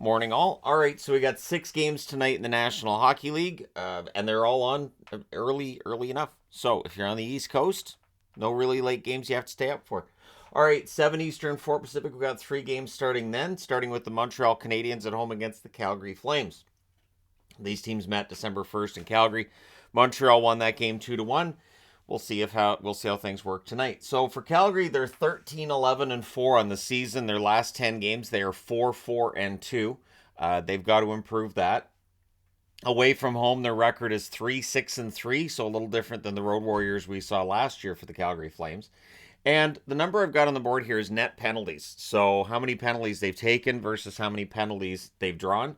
Morning, all. All right, so we got 6 games tonight in the National Hockey League, and they're all on early enough. So if you're on the East Coast, no really late games you have to stay up for. All right, 7 Eastern, 4 Pacific. We've got 3 games starting then, starting with the Montreal Canadiens at home against the Calgary Flames. These teams met December 1st in Calgary. Montreal won that game 2-1. We'll see how things work tonight. So for Calgary, they're 13-11-4 on the season. Their last 10 games, they are 4-4-2. They've got to improve that. Away from home, their record is 3-6-3, so a little different than the Road Warriors we saw last year for the Calgary Flames. And the number I've got on the board here is net penalties. So how many penalties they've taken versus how many penalties they've drawn.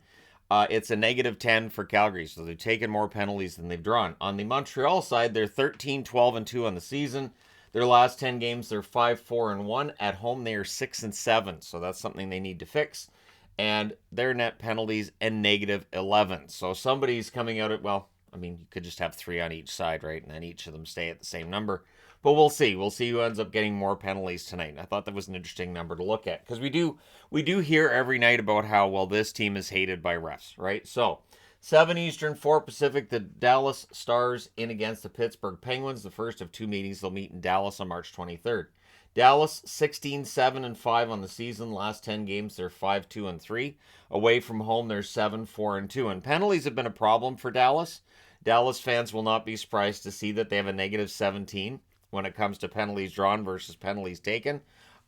It's a -10 for Calgary, so they've taken more penalties than they've drawn. On the Montreal side, they're 13-12-2 on the season. Their last 10 games, they're 5-4-1. At home, they are 6-7, so that's something they need to fix. And their net penalties and -11. So somebody's coming out at, well, I mean, you could just have 3 on each side, right? And then each of them stay at the same number. But we'll see. We'll see who ends up getting more penalties tonight. And I thought that was an interesting number to look at because we do hear every night about how well this team is hated by refs, right? So 7 Eastern, 4 Pacific, the Dallas Stars in against the Pittsburgh Penguins. The first of 2 meetings. They'll meet in Dallas on March 23rd. Dallas 16-7-5 on the season. Last 10 games, they're 5-2-3. Away from home, they're 7-4-2. And penalties have been a problem for Dallas. Dallas fans will not be surprised to see that they have a -17 when it comes to penalties drawn versus penalties taken.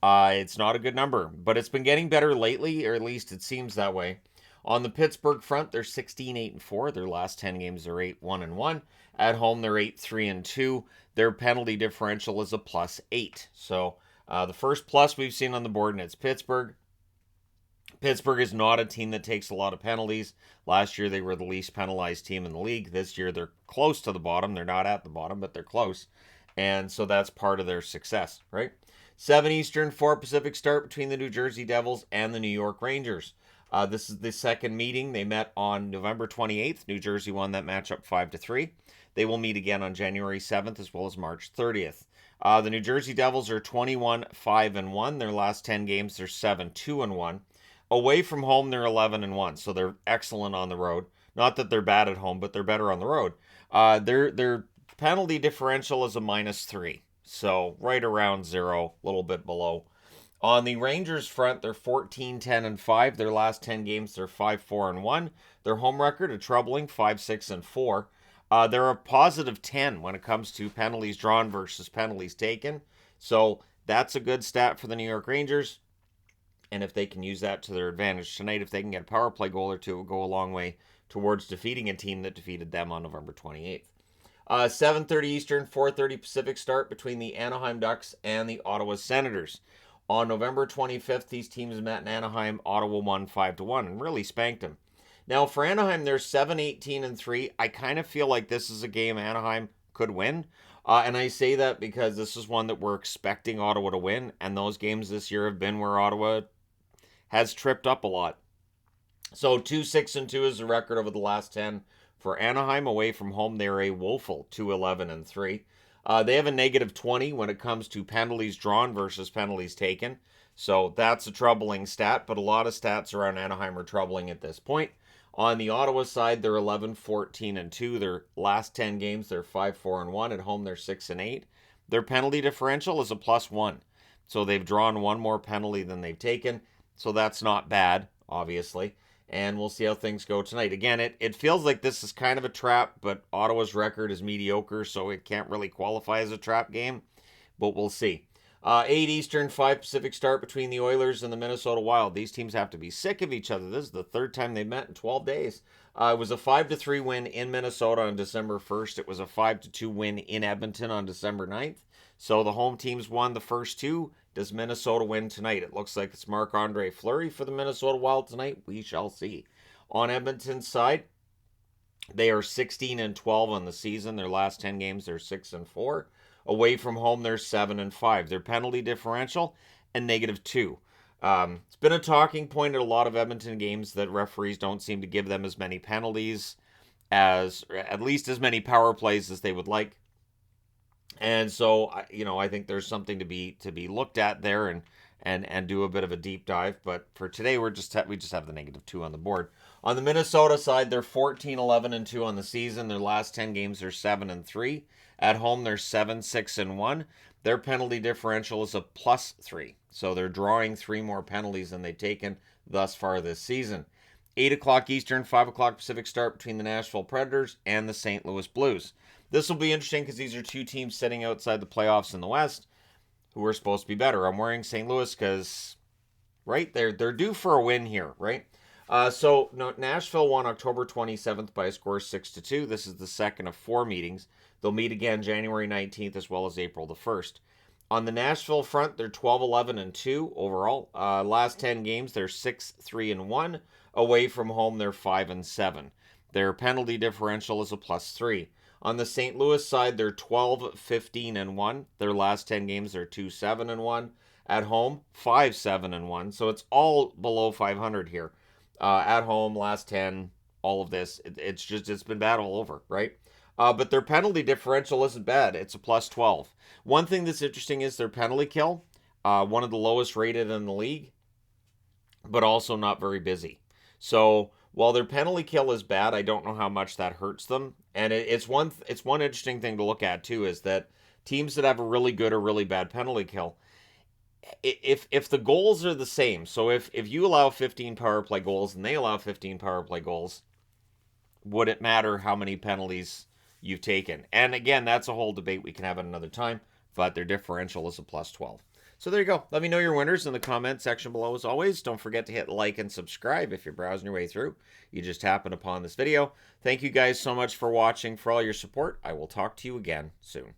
It's not a good number, but it's been getting better lately, or at least it seems that way. On the Pittsburgh front, they're 16-8-4. Their last 10 games are 8-1-1. At home, they're 8-3-2. Their penalty differential is a +8. So the first plus we've seen on the board, and it's Pittsburgh. Pittsburgh is not a team that takes a lot of penalties. Last year, they were the least penalized team in the league. This year, they're close to the bottom. They're not at the bottom, but they're close. And so that's part of their success, right? 7 Eastern, 4 Pacific start between the New Jersey Devils and the New York Rangers. This is the second meeting. They met on November 28th. New Jersey won that matchup 5-3. They will meet again on January 7th as well as March 30th. The New Jersey Devils are 21-5-1. Their last 10 games, they're 7-2-1. Away from home, they're 11-1. So they're excellent on the road. Not that they're bad at home, but they're better on the road. Their penalty differential is a -3. So right around 0, a little bit below. On the Rangers front, they're 14-10-5. Their last 10 games, they're 5-4-1. Their home record, a troubling 5-6-4. They're a +10 when it comes to penalties drawn versus penalties taken. So that's a good stat for the New York Rangers. And if they can use that to their advantage tonight, if they can get a power play goal or two, it will go a long way towards defeating a team that defeated them on November 28th. 7:30 Eastern, 4:30 Pacific start between the Anaheim Ducks and the Ottawa Senators. On November 25th, these teams met in Anaheim. Ottawa won 5-1 and really spanked them. Now, for Anaheim, they're 7-18-3. I kind of feel like this is a game Anaheim could win. And I say that because this is one that we're expecting Ottawa to win. And those games this year have been where Ottawa has tripped up a lot. So 2-6-2 is the record over the last 10 for Anaheim. Away from home, they're a woeful 2-11-3. They have a -20 when it comes to penalties drawn versus penalties taken. So that's a troubling stat, but a lot of stats around Anaheim are troubling at this point. On the Ottawa side, they're 11-14-2. Their last 10 games, they're 5-4-1. At home, they're 6-8. Their penalty differential is a +1. So they've drawn one more penalty than they've taken. So that's not bad, obviously. And we'll see how things go tonight. Again, it feels like this is kind of a trap, but Ottawa's record is mediocre, so it can't really qualify as a trap game. But we'll see. 8 Eastern, 5 Pacific start between the Oilers and the Minnesota Wild. These teams have to be sick of each other. This is the third time they've met in 12 days. It was a 5-3 win in Minnesota on December 1st. It was a 5-2 win in Edmonton on December 9th. So the home teams won the first two. Does Minnesota win tonight? It looks like it's Marc-Andre Fleury for the Minnesota Wild tonight. We shall see. On Edmonton's side, they are 16-12 on the season. Their last 10 games, they're 6-4. Away from home, they're 7-5. Their penalty differential, a -2. It's been a talking point at a lot of Edmonton games that referees don't seem to give them as many penalties as, at least as many power plays as they would like. And so, I think there's something to be looked at there, and do a bit of a deep dive. But for today, we just have the -2 on the board. On the Minnesota side, they're 14-11-2 on the season. Their last 10 games are 7-3. At home, they're 7-6-1. Their penalty differential is a +3. So they're drawing 3 more penalties than they've taken thus far this season. 8 o'clock Eastern, 5 o'clock Pacific start between the Nashville Predators and the St. Louis Blues. This will be interesting because these are two teams sitting outside the playoffs in the West who are supposed to be better. I'm wearing St. Louis because, right, they're due for a win here, right? Nashville won October 27th by a score of 6-2. This is the second of 4 meetings. They'll meet again January 19th as well as April the 1st. On the Nashville front, they're 12-11-2 overall. Last 10 games, they're 6-3-1. Away from home, they're 5-7. Their penalty differential is a +3. On the St. Louis side, they're 12-15-1. Their last 10 games, they're 2-7-1. At home, 5-7-1. So it's all below 500 here. At home, last 10, all of this, it's been bad all over, right? But their penalty differential isn't bad. It's a +12. One thing that's interesting is their penalty kill, one of the lowest rated in the league, but also not very busy. So while their penalty kill is bad, I don't know how much that hurts them. And it's one interesting thing to look at too is that teams that have a really good or really bad penalty kill, if the goals are the same, so if you allow 15 power play goals and they allow 15 power play goals, would it matter how many penalties you've taken? And again, that's a whole debate we can have at another time, but their differential is a +12. So there you go. Let me know your winners in the comment section below as always. Don't forget to hit like and subscribe if you're browsing your way through. You just happened upon this video. Thank you guys so much for watching, for all your support. I will talk to you again soon.